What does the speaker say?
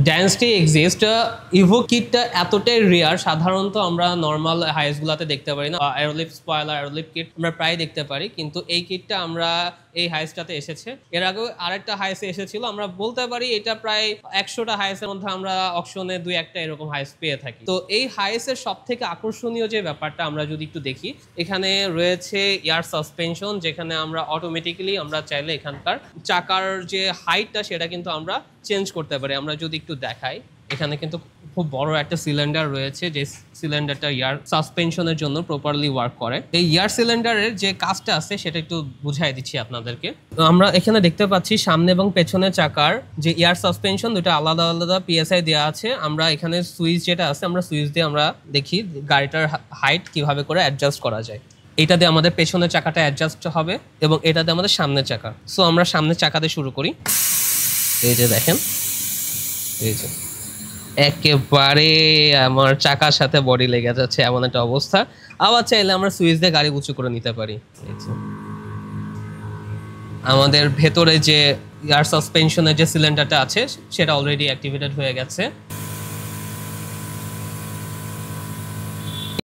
Dynasty exist. Ivo কিটটা এতটাই rare, সাধারণত আমরা নর্মাল হাইসগুলোতে দেখতে পারি না। অ্যারোলিপ স্পয়লার, অ্যারোলিপ কিট আমরা প্রায় দেখতে পারি, কিন্তু এই কিটটা আমরা এই হাইসটাতে এসেছে। এর আগেও আরেকটা হাইসে এসেছিল, আমরা বলতে পারি এটা প্রায় 100টা হাইসের মধ্যে আমরা অকশনে 2-1টা এরকম হাইস পেয়ে থাকি। তো এই হাইসের সব থেকে আকর্ষণীয় যে ব্যাপারটা আমরা যদি একটু দেখি, এখানে রয়েছে এয়ার সাসপেনশন, যেখানে আমরা অটোমেটিক্যালি আমরা চাইলে এখানকার চাকার যে হাইটটা সেটা কিন্তু আমরা চেঞ্জ করতে পারি। আমরা যদি একটু দেখাই, এখানে কিন্তু খুব বড় একটা সিলিন্ডার রয়েছে, যে সিলিন্ডারটা এয়ার সাসপেনশনের জন্য প্রপারলি ওয়ার্ক করে। এই এয়ার সিলিন্ডারের যে কাজটা আছে সেটা একটু বুঝাই দিচ্ছি আপনাদেরকে। আমরা এখানে দেখতে পাচ্ছি সামনে এবং পেছনের চাকার যে এয়ার সাসপেনশন দুটো আলাদা আলাদা পিএসআই দেওয়া আছে। আমরা এখানে সুইচ যেটা আছে, আমরা সুইচ দিয়ে আমরা দেখি গাড়িটার হাইট কিভাবে করে অ্যাডজাস্ট করা যায়। এটা দিয়ে আমাদের পেছনের চাকাটা অ্যাডজাস্ট হবে এবং এটা দিয়ে আমাদের সামনের চাকা। সো আমরা সামনের চাকা দিয়ে শুরু করি। এই যে দেখেন, এই যে একেবারে আমার চাকার সাথে বডি লেগে যাচ্ছে এমন একটা অবস্থা। আবার চাইলে আমরা সুইচ দিয়ে গাড়ি উঁচু করে নিতে পারি। আমাদের ভেতরে যে এয়ার সাসপেনশনের যে সিলিন্ডারটা আছে সেটা অলরেডি অ্যাক্টিভেটেড হয়ে গেছে।